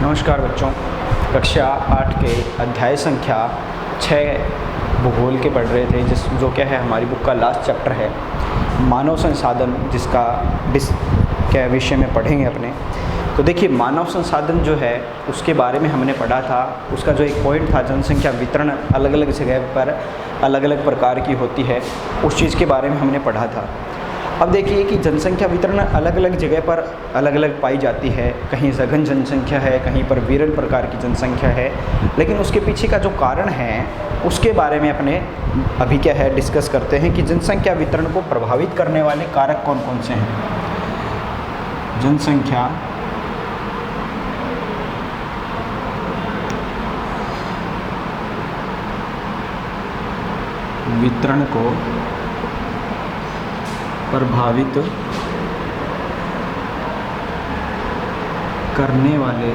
नमस्कार बच्चों, कक्षा 8 के अध्याय संख्या 6 भूगोल के पढ़ रहे थे जो क्या है हमारी बुक का लास्ट चैप्टर है मानव संसाधन, जिसका क्या विषय में पढ़ेंगे अपने। तो देखिए, मानव संसाधन जो है उसके बारे में हमने पढ़ा था। उसका जो एक पॉइंट था, जनसंख्या वितरण अलग अलग जगह पर अलग अलग प्रकार की होती है, उस चीज़ के बारे में हमने पढ़ा था। अब देखिए कि जनसंख्या वितरण अलग अलग जगह पर अलग अलग पाई जाती है। कहीं सघन जनसंख्या है, कहीं पर विरल प्रकार की जनसंख्या है, लेकिन उसके पीछे का जो कारण है उसके बारे में अपने अभी क्या है डिस्कस करते हैं कि जनसंख्या वितरण को प्रभावित करने वाले कारक कौन कौन से हैं। जनसंख्या वितरण को प्रभावित करने वाले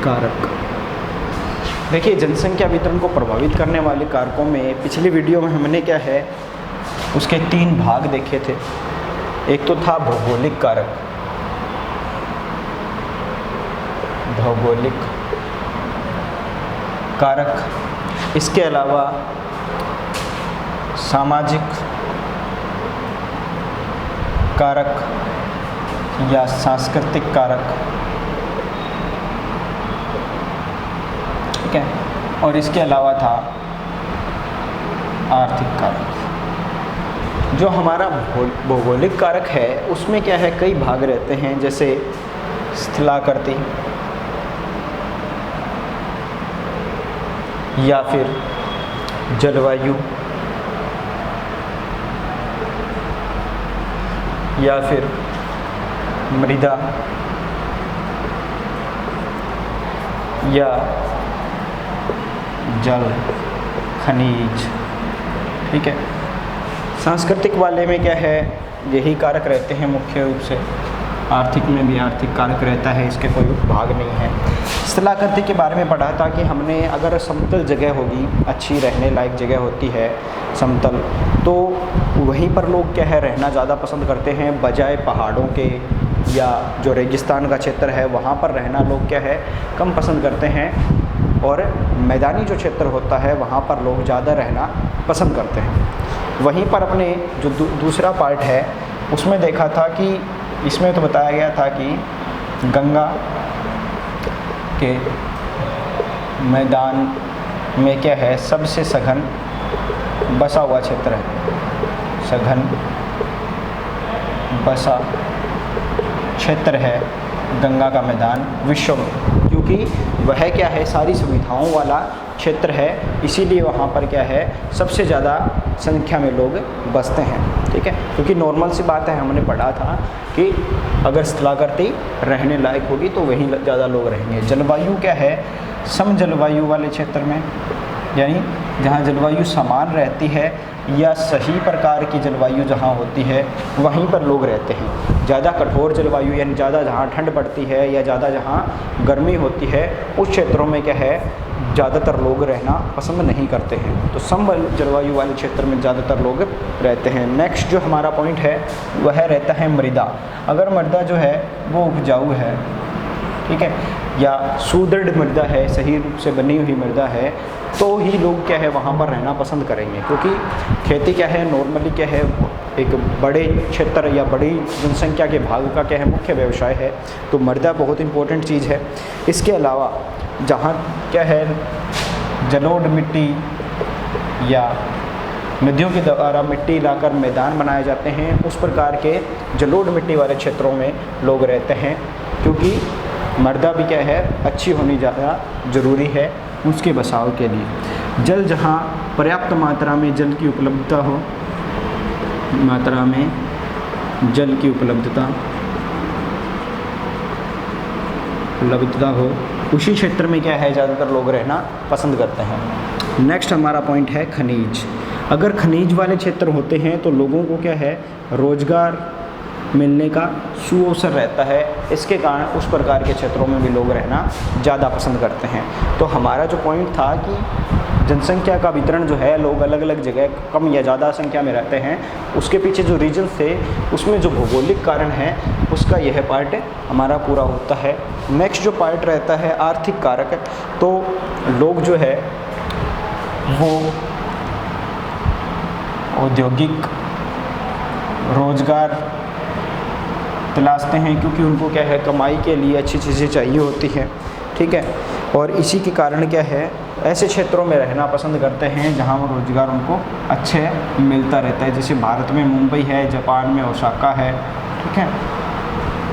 कारक। देखिए, जनसंख्या वितरण को प्रभावित करने वाले कारकों में पिछली वीडियो में हमने क्या है उसके 3 भाग देखे थे। एक तो था भौगोलिक कारक, भौगोलिक कारक। इसके अलावा सामाजिक कारक या सांस्कृतिक कारक, ठीक है। और इसके अलावा था आर्थिक कारक। जो हमारा भौगोलिक कारक है उसमें क्या है कई भाग रहते हैं, जैसे स्थलाकृति या फिर जलवायु या फिर मृदा या जल, खनिज, ठीक है। सांस्कृतिक वाले में क्या है यही कारक रहते हैं मुख्य रूप से। आर्थिक में भी आर्थिक कारक रहता है, इसके कोई भाग नहीं है। स्थलाकृति के बारे में पढ़ा था कि हमने अगर समतल जगह होगी, अच्छी रहने लायक जगह होती है समतल, तो वहीं पर लोग क्या है रहना ज़्यादा पसंद करते हैं बजाय पहाड़ों के, या जो रेगिस्तान का क्षेत्र है वहाँ पर रहना लोग क्या है कम पसंद करते हैं। और मैदानी जो क्षेत्र होता है वहाँ पर लोग ज़्यादा रहना पसंद करते हैं। वहीं पर अपने जो दूसरा पार्ट है उसमें देखा था कि इसमें तो बताया गया था कि गंगा के मैदान में क्या है सबसे सघन बसा हुआ क्षेत्र है, सघन बसा क्षेत्र है गंगा का मैदान विश्व में, क्योंकि वह क्या है सारी सुविधाओं वाला क्षेत्र है, इसीलिए वहाँ पर क्या है सबसे ज़्यादा संख्या में लोग बसते हैं, ठीक है। क्योंकि नॉर्मल सी बात है, हमने पढ़ा था कि अगर स्थलाकृति रहने लायक होगी तो वहीं ज़्यादा लोग रहेंगे। जलवायु क्या है सम जलवायु वाले क्षेत्र में, यानी जहाँ जलवायु समान रहती है या सही प्रकार की जलवायु जहाँ होती है वहीं पर लोग रहते हैं। ज़्यादा कठोर जलवायु यानी ज़्यादा जहाँ ठंड पड़ती है या ज़्यादा जहाँ गर्मी होती है उस क्षेत्रों में क्या है ज़्यादातर लोग रहना पसंद नहीं करते हैं। तो सम जलवायु वाले क्षेत्र में ज़्यादातर लोग रहते हैं। नेक्स्ट जो हमारा पॉइंट है वह रहता है मृदा। अगर मृदा जो है वो उपजाऊ है, ठीक है, या सुदृढ़ मृदा है, सही रूप से बनी हुई मृदा है, तो ही लोग क्या है वहाँ पर रहना पसंद करेंगे। क्योंकि खेती क्या है नॉर्मली क्या है एक बड़े क्षेत्र या बड़ी जनसंख्या के भाग का क्या है मुख्य व्यवसाय है, तो मृदा बहुत इंपॉर्टेंट चीज़ है। इसके अलावा जहाँ क्या है जलोढ़ मिट्टी या नदियों के द्वारा मिट्टी लाकर मैदान बनाए जाते हैं, उस प्रकार के जलोढ़ मिट्टी वाले क्षेत्रों में लोग रहते हैं, क्योंकि मृदा भी क्या है अच्छी होनी ज़्यादा ज़रूरी है उसके बसाव के लिए। जल जहाँ पर्याप्त मात्रा में जल की उपलब्धता हो, मात्रा में जल की उपलब्धता हो, उसी क्षेत्र में क्या है ज़्यादातर लोग रहना पसंद करते हैं। नेक्स्ट हमारा पॉइंट है खनिज। अगर खनिज वाले क्षेत्र होते हैं तो लोगों को क्या है रोजगार मिलने का सुअवसर रहता है, इसके कारण उस प्रकार के क्षेत्रों में भी लोग रहना ज़्यादा पसंद करते हैं। तो हमारा जो पॉइंट था कि जनसंख्या का वितरण जो है, लोग अलग अलग जगह कम या ज़्यादा संख्या में रहते हैं, उसके पीछे जो रीजन थे उसमें जो भौगोलिक कारण है उसका यह पार्ट हमारा पूरा होता है। नेक्स्ट जो पार्ट रहता है आर्थिक कारक, तो लोग जो है वो औद्योगिक रोजगार तलाशते हैं, क्योंकि उनको क्या है कमाई के लिए अच्छी चीज़ें चाहिए होती हैं, ठीक है। और इसी के कारण क्या है ऐसे क्षेत्रों में रहना पसंद करते हैं जहां वो रोज़गार उनको अच्छे मिलता रहता है। जैसे भारत में मुंबई है, जापान में ओसाका है, ठीक है।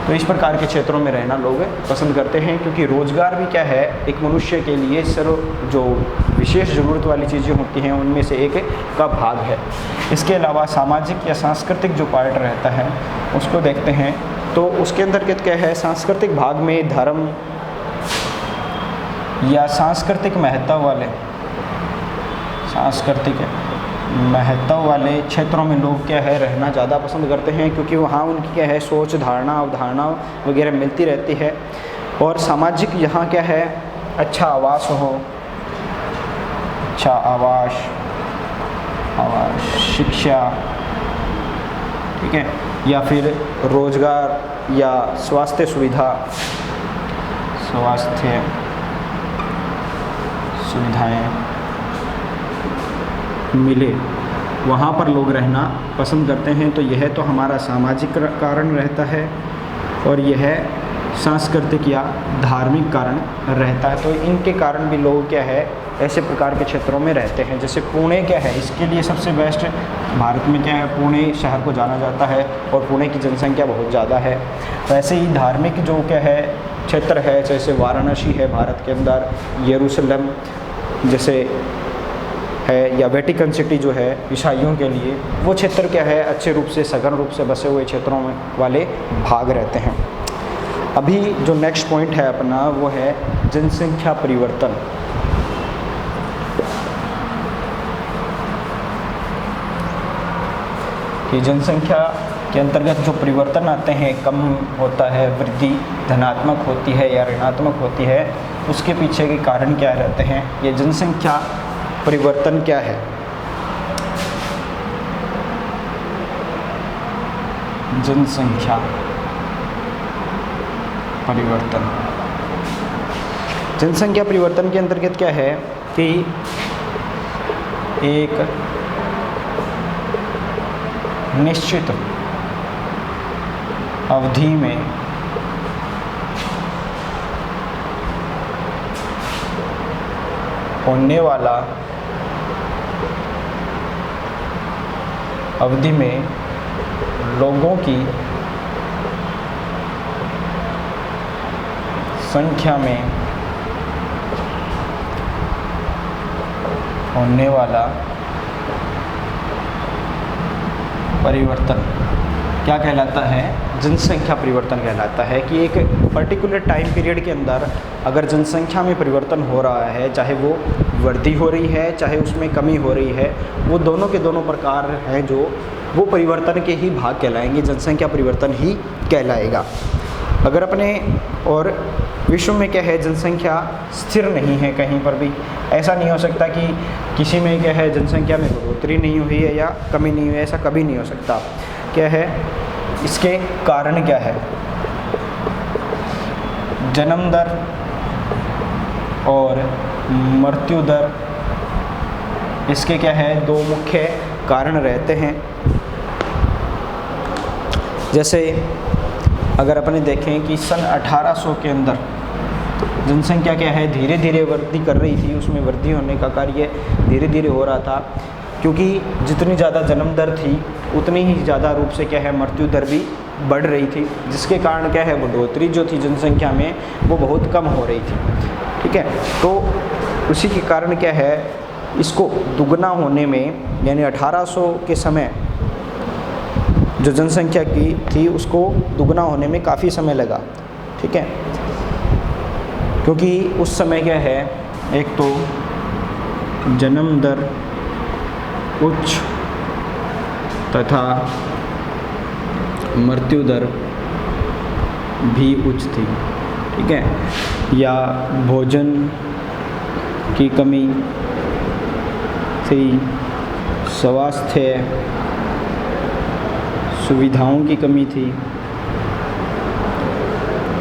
तो इस प्रकार के क्षेत्रों में रहना लोग पसंद करते हैं, क्योंकि रोज़गार भी क्या है एक मनुष्य के लिए जो विशेष ज़रूरत वाली चीज़ें होती हैं उनमें से एक का भाग है। इसके अलावा सामाजिक या सांस्कृतिक जो पार्ट रहता है उसको देखते हैं, तो उसके अंतर्गत क्या है सांस्कृतिक भाग में धर्म या सांस्कृतिक महत्व वाले क्षेत्रों में लोग क्या है रहना ज़्यादा पसंद करते हैं, क्योंकि वहाँ उनकी क्या है सोच, धारणा, अवधारणा वगैरह मिलती रहती है। और सामाजिक यहाँ क्या है अच्छा आवास हो, अच्छा आवास, शिक्षा, ठीक है, या फिर रोजगार या स्वास्थ्य सुविधाएं मिले, वहाँ पर लोग रहना पसंद करते हैं। तो यह तो हमारा सामाजिक कारण रहता है और यह सांस्कृतिक या धार्मिक कारण रहता है। तो इनके कारण भी लोग क्या है ऐसे प्रकार के क्षेत्रों में रहते हैं। जैसे पुणे क्या है इसके लिए सबसे बेस्ट भारत में क्या है पुणे शहर को जाना जाता है और पुणे की जनसंख्या बहुत ज़्यादा है। वैसे ही धार्मिक जो क्या है क्षेत्र है, जैसे वाराणसी है भारत के अंदर, यरूशलेम जैसे है, या वेटिकन सिटी जो है ईसाइयों के लिए, वो क्षेत्र क्या है अच्छे रूप से सघन रूप से बसे हुए क्षेत्रों में वाले भाग रहते हैं। अभी जो नेक्स्ट पॉइंट है अपना वो है जनसंख्या परिवर्तन। कि जनसंख्या के अंतर्गत जो परिवर्तन आते हैं, कम होता है, वृद्धि धनात्मक होती है या ऋणात्मक होती है, उसके पीछे के कारण क्या रहते हैं, ये जनसंख्या परिवर्तन क्या है। जनसंख्या परिवर्तन, जनसंख्या परिवर्तन के अंतर्गत क्या है कि एक निश्चित अवधि में होने वाला अवधि में लोगों की संख्या में होने वाला परिवर्तन क्या कहलाता है, जनसंख्या परिवर्तन कहलाता है। कि एक पर्टिकुलर टाइम पीरियड के अंदर अगर जनसंख्या में परिवर्तन हो रहा है, चाहे वो वृद्धि हो रही है चाहे उसमें कमी हो रही है, वो दोनों के दोनों प्रकार हैं जो वो परिवर्तन के ही भाग कहलाएंगे, जनसंख्या परिवर्तन ही कहलाएगा। अगर अपने और विश्व में क्या है जनसंख्या स्थिर नहीं है, कहीं पर भी ऐसा नहीं हो सकता कि किसी में क्या है जनसंख्या में बढ़ोतरी नहीं हुई है या कमी नहीं हुई है, ऐसा कभी नहीं हो सकता। क्या है इसके कारण क्या है, जन्म दर और मृत्यु दर, इसके क्या है दो मुख्य कारण रहते हैं। जैसे अगर अपने देखें कि सन 1800 के अंदर जनसंख्या क्या है धीरे धीरे वृद्धि कर रही थी, उसमें वृद्धि होने का कार्य धीरे धीरे हो रहा था, क्योंकि जितनी ज़्यादा जन्म दर थी उतनी ही ज़्यादा रूप से क्या है मृत्यु दर भी बढ़ रही थी, जिसके कारण क्या है बढ़ोतरी जो थी जनसंख्या में वो बहुत कम हो रही थी, ठीक है। तो उसी के कारण क्या है इसको दुगना होने में, यानी 1800 के समय जो जनसंख्या की थी उसको दुगना होने में काफ़ी समय लगा, ठीक है। क्योंकि उस समय क्या है एक तो जन्म दर उच्च तथा मृत्यु दर भी उच्च थी, ठीक है, या भोजन की कमी थी, स्वास्थ्य सुविधाओं की कमी थी।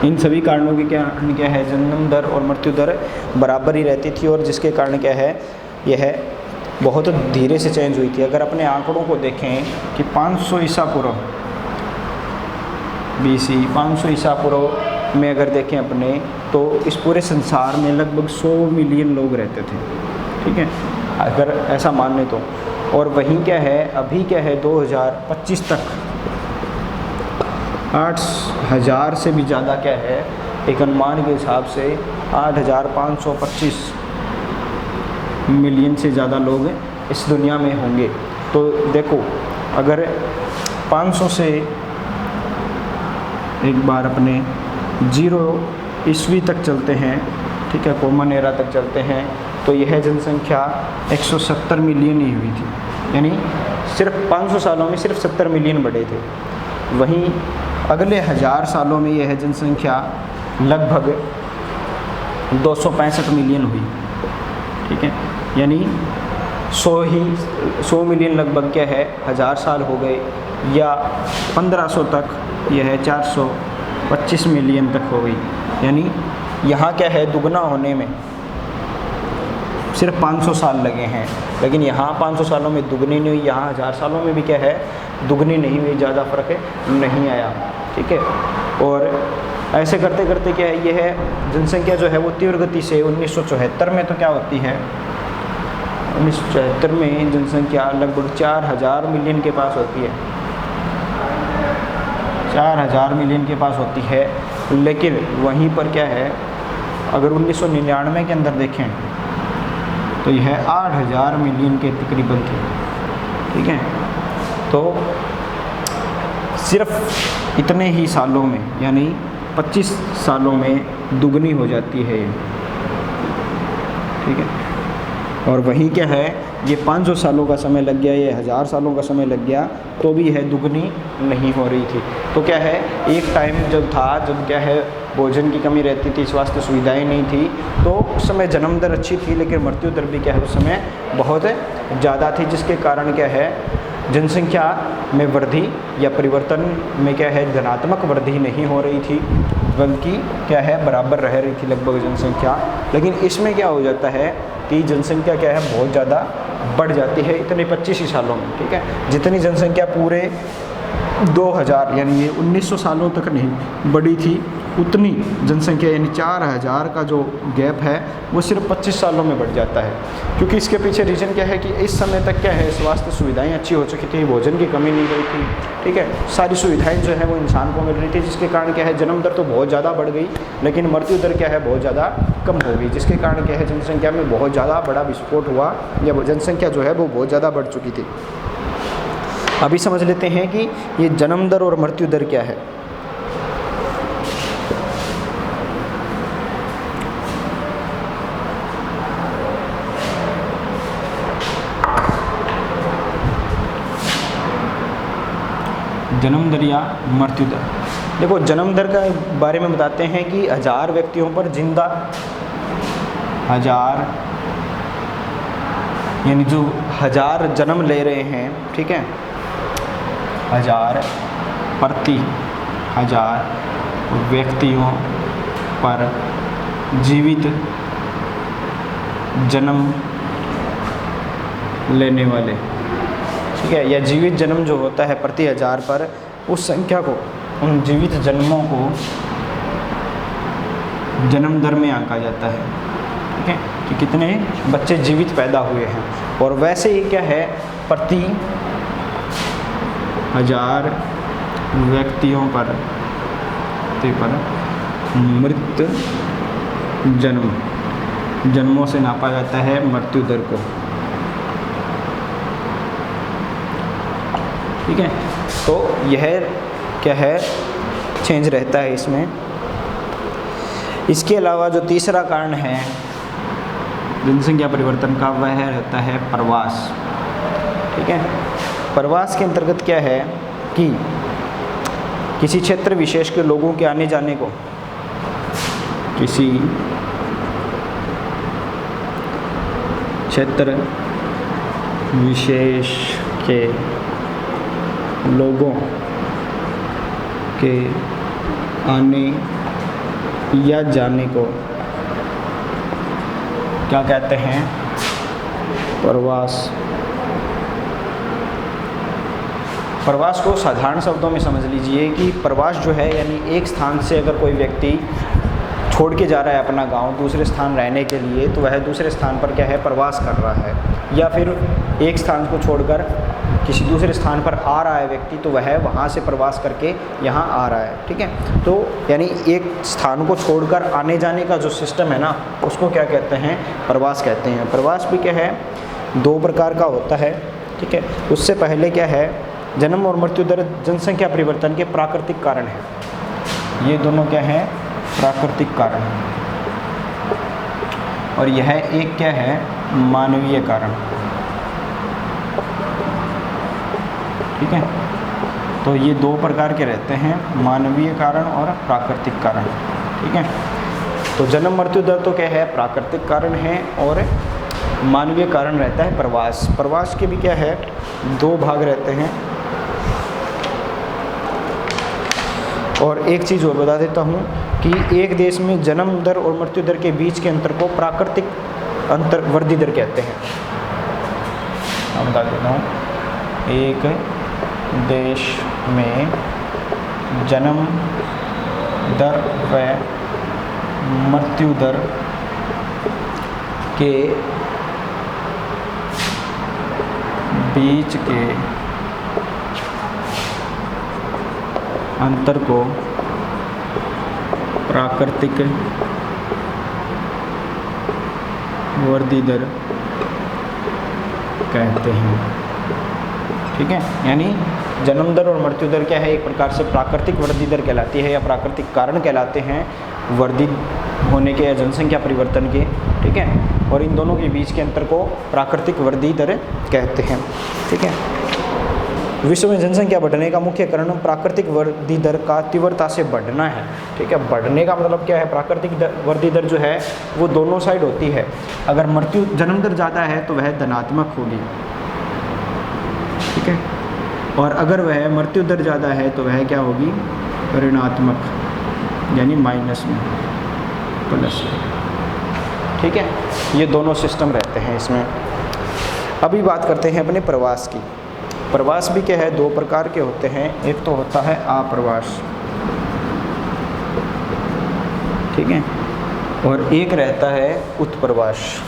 इन सभी कारणों के क्या है, जन्म दर और मृत्यु दर बराबर ही रहती थी, और जिसके कारण क्या है, यह बहुत धीरे से चेंज हुई थी। अगर अपने आंकड़ों को देखें कि 500 ईसा पूर्व BC, 500 ईसा पूर्व में अगर देखें अपने, तो इस पूरे संसार में लगभग 100 मिलियन लोग रहते थे, ठीक है, अगर ऐसा मान लें तो। और वहीं क्या है, अभी क्या है, 2025 तक 8,000 से भी ज़्यादा क्या है, एक अनुमान के हिसाब से 8,525 मिलियन से ज़्यादा लोग इस दुनिया में होंगे। तो देखो, अगर 500 से एक बार अपने 0 ईस्वी तक चलते हैं, ठीक है, कॉमन एरा तक चलते हैं, तो यह जनसंख्या 170 मिलियन ही हुई थी, यानी सिर्फ 500 सालों में सिर्फ 70 मिलियन बढ़े थे। वहीं अगले 1000 सालों में यह जनसंख्या लगभग 265 मिलियन हुई, ठीक है, यानी 100 मिलियन लगभग क्या है, 1000 साल हो गए, या 1500 तक यह 425 मिलियन तक हो गई। यानी यहाँ क्या है, दुगना होने में सिर्फ 500 साल लगे हैं, लेकिन यहाँ 500 सालों में दुगनी नहीं हुई, यहाँ 1000 सालों में भी क्या है, दुगनी नहीं हुई, ज़्यादा फर्क नहीं आया, ठीक है। और ऐसे करते करते क्या है, यह जनसंख्या जो है वो तीव्र गति से 1974 में तो क्या होती है, 1974 में जनसंख्या लगभग 4000 मिलियन के पास होती है, 4000 मिलियन के पास होती है। लेकिन वहीं पर क्या है, अगर 1999 के अंदर देखें तो यह 8000 मिलियन के तकरीबन थी, ठीक है। तो सिर्फ इतने ही सालों में, यानी 25 सालों में दुगनी हो जाती है ये, ठीक है। और वहीं क्या है, ये 500 सालों का समय लग गया, ये 1000 सालों का समय लग गया, तो भी यह दुगनी नहीं हो रही थी। तो क्या है, एक टाइम जब था, जब क्या है, भोजन की कमी रहती थी, स्वास्थ्य सुविधाएं नहीं थी, तो उस समय जन्म दर अच्छी थी, लेकिन मृत्यु दर भी क्या है, उस समय बहुत ज़्यादा थी, जिसके कारण क्या है, जनसंख्या में वृद्धि या परिवर्तन में क्या है, धनात्मक वृद्धि नहीं हो रही थी, बल्कि क्या है, बराबर रह रही थी लगभग जनसंख्या। लेकिन इसमें क्या हो जाता है कि जनसंख्या क्या है, बहुत ज़्यादा बढ़ जाती है इतने 25 ही सालों में, ठीक है। जितनी जनसंख्या पूरे 2000 यानी ये 1900 सालों तक नहीं बढ़ी थी, उतनी जनसंख्या यानी 4000 का जो गैप है वो सिर्फ 25 सालों में बढ़ जाता है। क्योंकि इसके पीछे रीज़न क्या है कि इस समय तक क्या है, स्वास्थ्य सुविधाएं अच्छी हो चुकी थी, भोजन की कमी नहीं रही थी, ठीक है, सारी सुविधाएं जो है वो इंसान को मिल रही थी, जिसके कारण क्या है, जन्म दर तो बहुत ज़्यादा बढ़ गई, लेकिन मृत्यु दर क्या है, बहुत ज़्यादा कम हो गई, जिसके कारण क्या है, जनसंख्या में बहुत ज़्यादा बड़ा विस्फोट हुआ, या जनसंख्या जो है वो बहुत ज़्यादा बढ़ चुकी थी। अभी समझ लेते हैं कि ये जन्म दर और मृत्यु दर क्या है। जन्म दर या मृत्यु दर, देखो जन्म दर का बारे में बताते हैं कि 1000 व्यक्तियों पर जिंदा 1000 यानी जो 1000 जन्म ले रहे हैं, ठीक है, 1000 प्रति 1000 व्यक्तियों पर जीवित जन्म लेने वाले, ठीक है, या जीवित जन्म जो होता है प्रति 1000 पर, उस संख्या को, उन जीवित जन्मों को जन्म दर में आंका जाता है, ठीक है, कि कितने बच्चे जीवित पैदा हुए हैं। और वैसे ही क्या है, प्रति 1000 व्यक्तियों पर मृत जन्मों से नापा जाता है मृत्यु दर को, ठीक है। तो यह क्या है, चेंज रहता है इसमें। इसके अलावा जो तीसरा कारण है जनसंख्या परिवर्तन का, वह रहता है प्रवास, ठीक है। प्रवास के अंतर्गत क्या है कि किसी क्षेत्र विशेष के लोगों के आने जाने को, किसी क्षेत्र विशेष के लोगों के आने या जाने को क्या कहते हैं? प्रवास। प्रवास को साधारण शब्दों में समझ लीजिए कि प्रवास जो है यानी एक स्थान से अगर कोई व्यक्ति छोड़ के जा रहा है अपना गांव दूसरे स्थान रहने के लिए, तो वह दूसरे स्थान पर क्या है? प्रवास कर रहा है। या फिर एक स्थान को छोड़कर किसी दूसरे स्थान पर आ रहा है व्यक्ति, तो वह वहाँ से प्रवास करके यहाँ आ रहा है। ठीक है, तो यानी एक स्थान को छोड़कर आने जाने का जो सिस्टम है ना, उसको क्या कहते हैं? प्रवास कहते हैं। प्रवास भी क्या है? दो प्रकार का होता है। ठीक है, उससे पहले क्या है? जन्म और मृत्यु दर जनसंख्या परिवर्तन के प्राकृतिक कारण है। ये दोनों क्या है? प्राकृतिक कारण। और यह एक क्या है? मानवीय कारण। ठीक है, तो ये दो प्रकार के रहते हैं, मानवीय कारण और प्राकृतिक कारण। ठीक है, तो जन्म मृत्यु दर तो क्या है? प्राकृतिक कारण है, और मानवीय कारण रहता है प्रवास। प्रवास के भी क्या है? दो भाग रहते हैं। और एक चीज़ और बता देता हूँ कि एक देश में जन्म दर और मृत्यु दर के बीच के अंतर को प्राकृतिक अंतर वृद्धि दर कहते हैं। मैं बता देता हूँ, एक देश में जन्म दर व मृत्यु दर के बीच के अंतर को प्राकृतिक वृद्धि दर कहते हैं। ठीक है, यानी जन्म दर और मृत्यु दर क्या है? एक प्रकार से प्राकृतिक वृद्धि दर कहलाती है या प्राकृतिक कारण कहलाते हैं वृद्धि होने के या जनसंख्या परिवर्तन के। ठीक है, और इन दोनों के बीच के अंतर को प्राकृतिक वृद्धि दर कहते हैं। ठीक है, विश्व में जनसंख्या बढ़ने का मुख्य कारण प्राकृतिक वृद्धि दर का तीव्रता से बढ़ना है। ठीक है, बढ़ने का मतलब क्या है? प्राकृतिक वृद्धि दर जो है वो दोनों साइड होती है। अगर मृत्यु जन्म दर ज़्यादा है तो वह धनात्मक होगी। ठीक है, और अगर वह मृत्यु दर ज़्यादा है तो वह क्या होगी? ऋणात्मक, यानी माइनस में, प्लस। ठीक है, ये दोनों सिस्टम रहते हैं इसमें। अभी बात करते हैं अपने प्रवास की। प्रवास भी क्या है? दो प्रकार के होते हैं। एक तो होता है आप्रवास, ठीक है, और एक रहता है उत्प्रवास।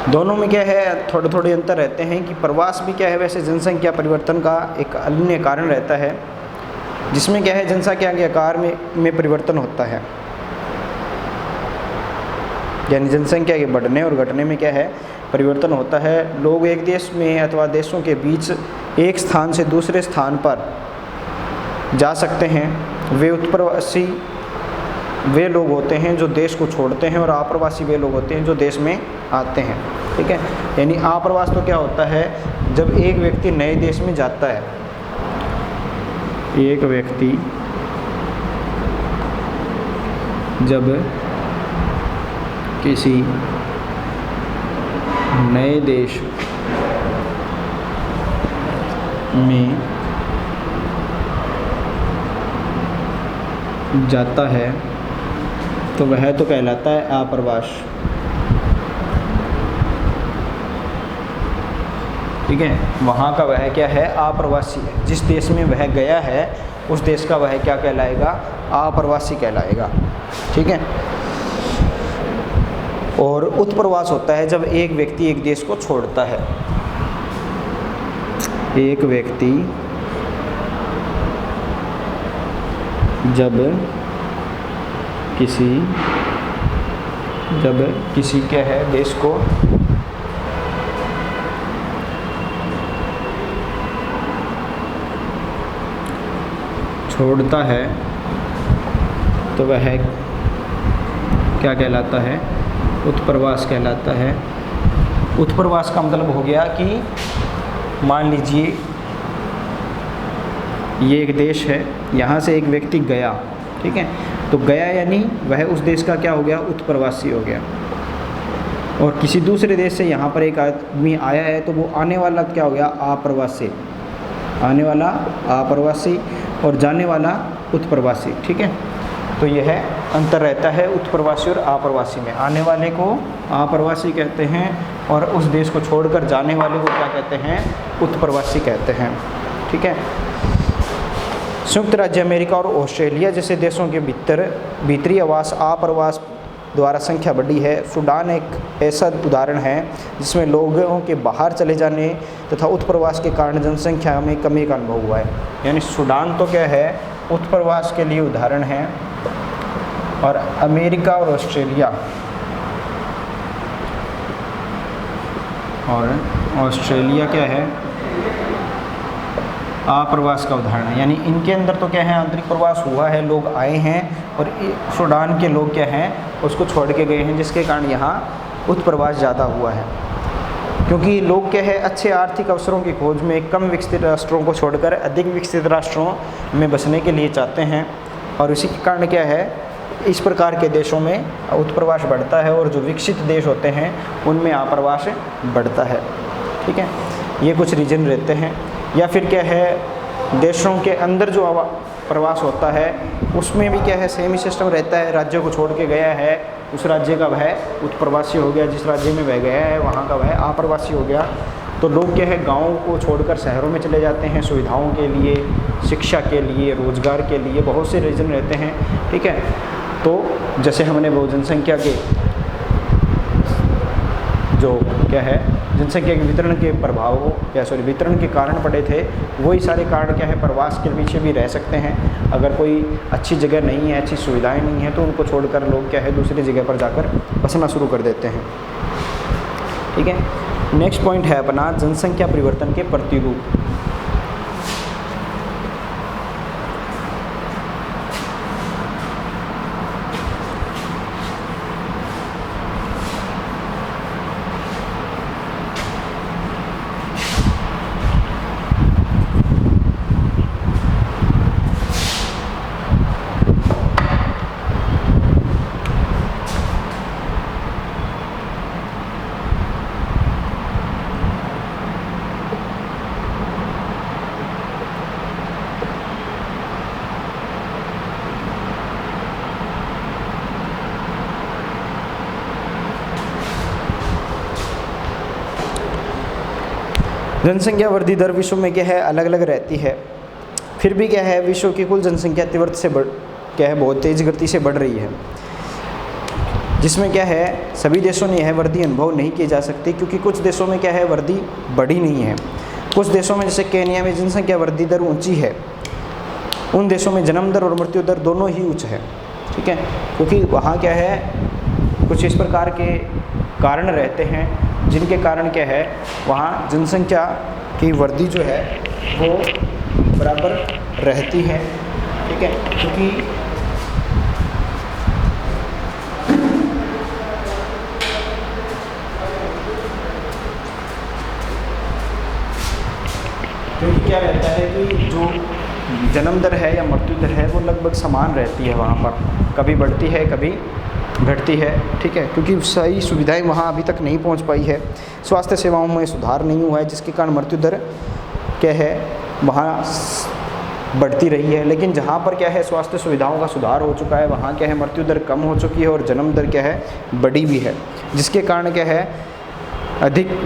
दोनों में क्या है? थोड़े थोड़े अंतर रहते हैं कि प्रवास भी क्या है? वैसे जनसंख्या परिवर्तन का एक अन्य कारण रहता है, जिसमें क्या है? जनसंख्या के आकार में परिवर्तन होता है, यानी जनसंख्या के बढ़ने और घटने में क्या है? परिवर्तन होता है। लोग एक देश में अथवा देशों के बीच एक स्थान से दूसरे स्थान पर जा सकते हैं। वे उत्प्रवासी वे लोग होते हैं जो देश को छोड़ते हैं, और आप्रवासी वे लोग होते हैं जो देश में आते हैं। ठीक है, यानी आप्रवास तो क्या होता है? जब एक व्यक्ति नए देश में जाता है, एक व्यक्ति जब किसी नए देश में जाता है तो वह तो कहलाता है आप्रवास। ठीक है, वहाँ का वह क्या है? आप्रवासी है। जिस देश में वह गया है उस देश का वह क्या कहलाएगा? आप्रवासी कहलाएगा। ठीक है, और उत्प्रवास होता है जब एक व्यक्ति एक देश को छोड़ता है। एक व्यक्ति जब किसी क्या है? देश को छोड़ता है तो वह क्या कहलाता है? उत्प्रवास कहलाता है। उत्प्रवास का मतलब हो गया कि मान लीजिए ये एक देश है, यहाँ से एक व्यक्ति गया, ठीक है, तो गया यानी वह उस देश का क्या हो गया, उत्प्रवासी हो गया। और किसी दूसरे देश से यहाँ पर एक आदमी आया है तो वो आने वाला क्या हो गया, आप्रवासी, आने वाला आप्रवासी और जाने वाला उत्प्रवासी, ठीक है। तो यह अंतर रहता है उत्प्रवासी और आप्रवासी में। आने वाले को आप्रवासी कहते हैं और उस देश को छोड़कर जाने वाले को क्या कहते हैं, उत्प्रवासी कहते हैं, ठीक है। संयुक्त राज्य अमेरिका और ऑस्ट्रेलिया जैसे देशों के भीतरी आवास आप्रवास द्वारा संख्या बढ़ी है। सूडान एक ऐसा उदाहरण है जिसमें लोगों के बाहर चले जाने तथा उत्प्रवास के कारण जनसंख्या में कमी का अनुभव हुआ है। यानी सूडान तो क्या है, उत्प्रवास के लिए उदाहरण है, और अमेरिका और ऑस्ट्रेलिया क्या है, आप्रवास का उदाहरण है। यानी इनके अंदर तो क्या है, आंतरिक प्रवास हुआ है, लोग आए हैं, और सूडान के लोग क्या हैं, उसको छोड़ के गए हैं, जिसके कारण यहाँ उत्प्रवास ज़्यादा हुआ है। क्योंकि लोग क्या है, अच्छे आर्थिक अवसरों की खोज में कम विकसित राष्ट्रों को छोड़कर अधिक विकसित राष्ट्रों में बसने के लिए चाहते हैं, और इसी के कारण क्या है, इस प्रकार के देशों में उत्प्रवास बढ़ता है, और जो विकसित देश होते हैं उनमें आप्रवास बढ़ता है, ठीक है। ये कुछ रीजन रहते हैं। या फिर क्या है, देशों के अंदर जो प्रवास होता है उसमें भी क्या है, सेम ही सिस्टम रहता है। राज्यों को छोड़ के गया है, उस राज्य का वह उत्प्रवासी हो गया, जिस राज्य में वह गया है वहाँ का वह आप्रवासी हो गया। तो लोग क्या है, गाँव को छोड़कर शहरों में चले जाते हैं सुविधाओं के लिए, शिक्षा के लिए, रोजगार के लिए, बहुत से रीज़न रहते हैं, ठीक है। तो जैसे हमने वो जनसंख्या के जो क्या है, जनसंख्या के वितरण के प्रभावों वितरण के कारण पड़े थे, वही सारे कारण क्या है, प्रवास के पीछे भी रह सकते हैं। अगर कोई अच्छी जगह नहीं है, अच्छी सुविधाएं नहीं है, तो उनको छोड़कर लोग क्या है, दूसरी जगह पर जाकर बसना शुरू कर देते हैं, ठीक है। नेक्स्ट पॉइंट है अपना जनसंख्या परिवर्तन के प्रतिरूप। जनसंख्या वृद्धि दर विश्व में क्या है, अलग अलग रहती है, फिर भी क्या है, विश्व की कुल जनसंख्या तीव्रता से बहुत तेज़ गति से बढ़ रही है, जिसमें क्या है, सभी देशों ने यह वृद्धि अनुभव नहीं की जा सकती, क्योंकि कुछ देशों में क्या है, वृद्धि बढ़ी नहीं है। कुछ देशों में जैसे केन्या में जनसंख्या वृद्धि दर ऊँची है, उन देशों में जन्म दर और मृत्यु दर दोनों ही उच्च है, ठीक है। क्योंकि वहाँ क्या है, कुछ इस प्रकार के कारण रहते हैं जिनके कारण क्या है, वहाँ जनसंख्या की वृद्धि जो है वो बराबर रहती है, ठीक है। क्योंकि क्या रहता है कि जो जन्म दर है या मृत्यु दर है वो लगभग समान रहती है वहाँ पर, कभी बढ़ती है कभी घटती है, ठीक है। क्योंकि सही सुविधाएं वहाँ अभी तक नहीं पहुँच पाई है, स्वास्थ्य सेवाओं में सुधार नहीं हुआ है, जिसके कारण मृत्यु दर क्या है, वहाँ बढ़ती रही है। लेकिन जहाँ पर क्या है, स्वास्थ्य सुविधाओं का सुधार हो चुका है, वहाँ क्या है, मृत्यु दर कम हो चुकी है और जन्म दर क्या है, बढ़ी भी है, जिसके कारण क्या है,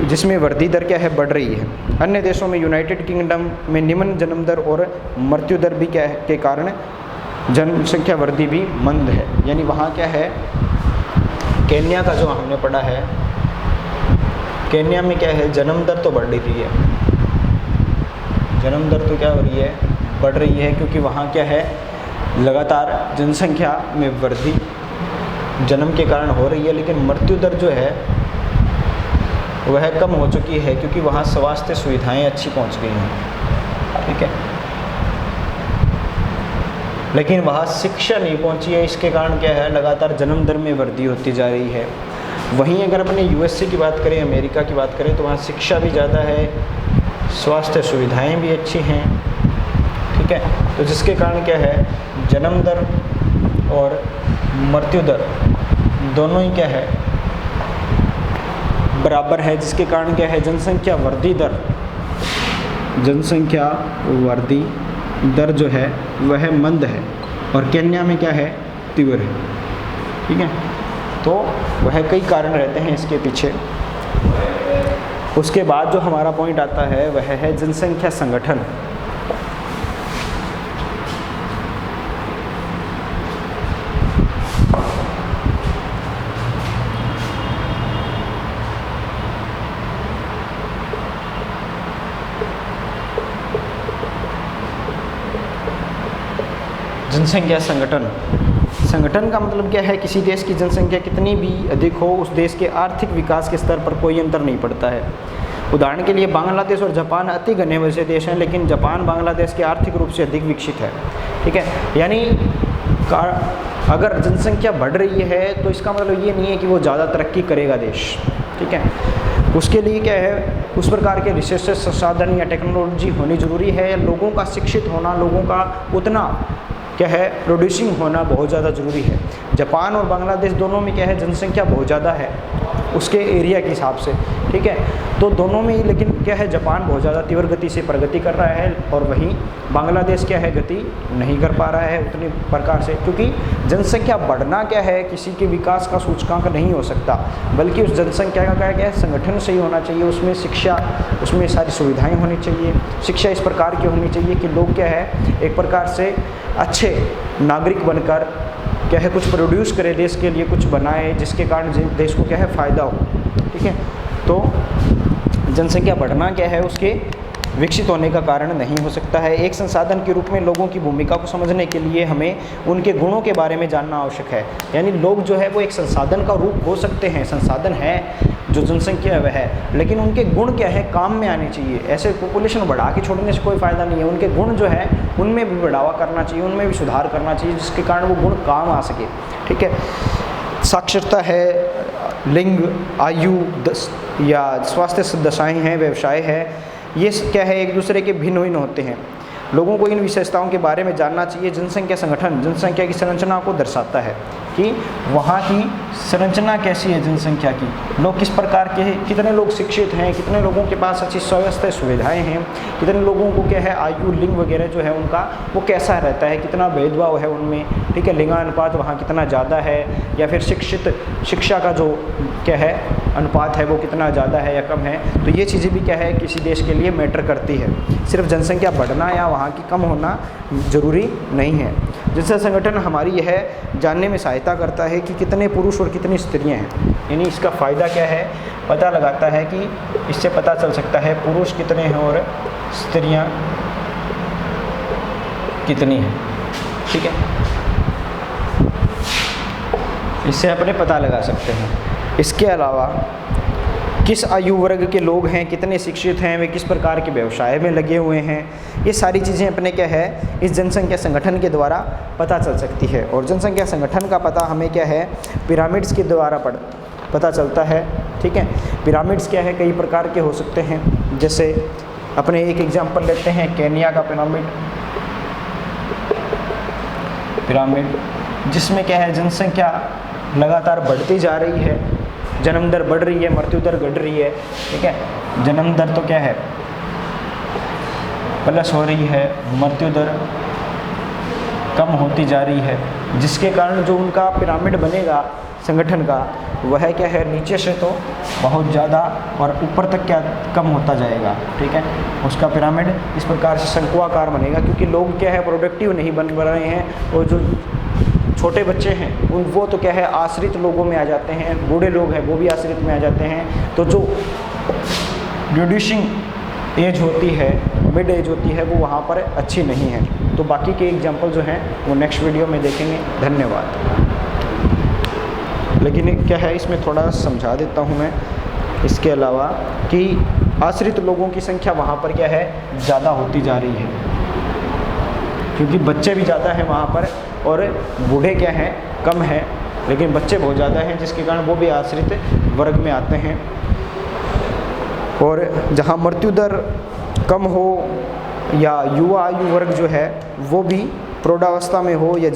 जिसमें वृद्धि दर क्या है, बढ़ रही है। अन्य देशों में यूनाइटेड किंगडम में निम्न जन्म दर और मृत्यु दर भी क्या है के कारण जनसंख्या वृद्धि भी मंद है। यानी वहाँ क्या है, केन्या का जो हमने पढ़ा है, केन्या में क्या है, जन्म दर तो बढ़ रही है, जन्म दर तो क्या हो रही है, बढ़ रही है, क्योंकि वहाँ क्या है, लगातार जनसंख्या में वृद्धि जन्म के कारण हो रही है, लेकिन मृत्यु दर जो है वह कम हो चुकी है, क्योंकि वहाँ स्वास्थ्य सुविधाएं अच्छी पहुँच गई हैं, ठीक है। लेकिन वहाँ शिक्षा नहीं पहुँची है, इसके कारण क्या है, लगातार जन्म दर में वृद्धि होती जा रही है। वहीं अगर अपने यूएसए की बात करें, अमेरिका की बात करें, तो वहाँ शिक्षा भी ज़्यादा है, स्वास्थ्य सुविधाएं भी अच्छी हैं, ठीक ठीक है। तो जिसके कारण क्या है, जन्म दर और मृत्यु दर दोनों ही क्या है, बराबर है, जिसके कारण क्या है, जनसंख्या वृद्धि दर जो है वह मंद है और केन्या में क्या है, तीव्र है। ठीक है, तो वह कई कारण रहते हैं इसके पीछे। उसके बाद जो हमारा पॉइंट आता है वह है जनसंख्या संगठन। जनसंख्या संगठन का मतलब क्या है, किसी देश की जनसंख्या कितनी भी अधिक हो, उस देश के आर्थिक विकास के स्तर पर कोई अंतर नहीं पड़ता है। उदाहरण के लिए बांग्लादेश और जापान अति घने वैसे देश हैं, लेकिन जापान बांग्लादेश के आर्थिक रूप से अधिक विकसित है। ठीक है, यानी अगर जनसंख्या बढ़ रही है तो इसका मतलब ये नहीं है कि वो ज़्यादा तरक्की करेगा देश। ठीक है, उसके लिए क्या है, उस प्रकार के रिसोर्सेस, संसाधन या टेक्नोलॉजी होनी ज़रूरी है। लोगों का शिक्षित होना, लोगों का उतना क्या है, प्रोड्यूसिंग होना बहुत ज़्यादा ज़रूरी है। जापान और बांग्लादेश दोनों में क्या है, जनसंख्या बहुत ज़्यादा है उसके एरिया के हिसाब से। ठीक है, तो दोनों में ही, लेकिन क्या है, जापान बहुत ज़्यादा तीव्र गति से प्रगति कर रहा है और वहीं बांग्लादेश क्या है, गति नहीं कर पा रहा है उतनी प्रकार से, क्योंकि जनसंख्या बढ़ना क्या है, किसी के विकास का सूचकांक नहीं हो सकता, बल्कि उस जनसंख्या का क्या है, संगठन सही होना चाहिए। उसमें शिक्षा, उसमें सारी सुविधाएँ होनी चाहिए। शिक्षा इस प्रकार की होनी चाहिए कि लोग क्या है, एक प्रकार से अच्छे नागरिक बनकर क्या है, कुछ प्रोड्यूस करे, देश के लिए कुछ बनाए, जिसके कारण देश को क्या है, फ़ायदा हो। ठीक है, तो जनसंख्या बढ़ना क्या है, उसके विकसित होने का कारण नहीं हो सकता है। एक संसाधन के रूप में लोगों की भूमिका को समझने के लिए हमें उनके गुणों के बारे में जानना आवश्यक है। यानी लोग जो है वो एक संसाधन का रूप हो सकते हैं, संसाधन है जो जनसंख्या है वह है, लेकिन उनके गुण क्या है, काम में आने चाहिए। ऐसे पॉपुलेशन बढ़ा के छोड़ने से कोई फ़ायदा नहीं है। उनके गुण जो है उनमें भी बढ़ावा करना चाहिए, उनमें भी सुधार करना चाहिए, जिसके कारण वो गुण काम आ सके। ठीक है, साक्षरता है, लिंग, आयु या स्वास्थ्य दशाएँ हैं, व्यवसाय है, ये क्या है, एक दूसरे के भिन्न भिन्न होते हैं। लोगों को इन विशेषताओं के बारे में जानना चाहिए। जनसंख्या संगठन जनसंख्या की संरचना को दर्शाता है कि वहाँ की संरचना कैसी है, जनसंख्या की, लोग किस प्रकार के हैं, कितने लोग शिक्षित हैं, कितने लोगों के पास अच्छी स्वास्थ्य सुविधाएं हैं, कितने लोगों को क्या है, आयु, लिंग वगैरह जो है उनका वो कैसा रहता है, कितना भेदभाव है उनमें। ठीक है, लिंगानुपात वहाँ कितना ज़्यादा है, या फिर शिक्षा का जो क्या है अनुपात है वो कितना ज़्यादा है या कम है। तो ये चीज़ें भी क्या है, किसी देश के लिए मैटर करती है। सिर्फ जनसंख्या बढ़ना या वहाँ की कम होना ज़रूरी नहीं है। जनसंख्या संगठन हमारी यह जानने में सहायता करता है कि कितने पुरुष और कितनी स्त्रियां हैं। यानी इसका फ़ायदा क्या है, पता लगाता है कि इससे पता चल सकता है पुरुष कितने हैं और स्त्रियां कितनी हैं। ठीक है, इससे अपने पता लगा सकते हैं। इसके अलावा किस आयु वर्ग के लोग हैं, कितने शिक्षित हैं, वे किस प्रकार के व्यवसाय में लगे हुए हैं, ये सारी चीज़ें अपने क्या है, इस जनसंख्या संगठन के द्वारा पता चल सकती है। और जनसंख्या संगठन का पता हमें क्या है, पिरामिड्स के द्वारा पता चलता है। ठीक है, पिरामिड्स क्या है, कई प्रकार के हो सकते हैं। जैसे अपने एक एग्जाम्पल लेते हैं, केन्या का पिरामिड जिसमें क्या है, जनसंख्या लगातार बढ़ती जा रही है, जन्म दर बढ़ रही है, मृत्यु दर घट रही है। ठीक है, जन्म दर तो क्या है, प्लस हो रही है, मृत्यु दर कम होती जा रही है, जिसके कारण जो उनका पिरामिड बनेगा संगठन का, वह क्या है, नीचे से तो बहुत ज़्यादा और ऊपर तक क्या कम होता जाएगा। ठीक है, उसका पिरामिड इस प्रकार से शंकुआकार बनेगा, क्योंकि लोग क्या है, प्रोडक्टिव नहीं बन रहे हैं, और जो छोटे बच्चे हैं वो तो क्या है, आश्रित लोगों में आ जाते हैं, बूढ़े लोग हैं वो भी आश्रित में आ जाते हैं। तो जो रिड्यूसिंग एज होती है, मिड एज होती है, वो वहाँ पर अच्छी नहीं है। तो बाकी के एग्जाम्पल जो हैं वो नेक्स्ट वीडियो में देखेंगे। धन्यवाद। लेकिन क्या है, इसमें थोड़ा समझा देता हूँ मैं इसके अलावा कि आश्रित लोगों की संख्या वहाँ पर क्या है, ज़्यादा होती जा रही है, क्योंकि बच्चे भी ज़्यादा हैं वहाँ पर और बूढ़े क्या हैं, कम हैं, लेकिन बच्चे बहुत ज़्यादा हैं, जिसके कारण वो भी आश्रित वर्ग में आते हैं। और जहाँ मृत्यु दर कम हो या युवा आयु वर्ग जो है वो भी प्रौढ़ावस्था में हो या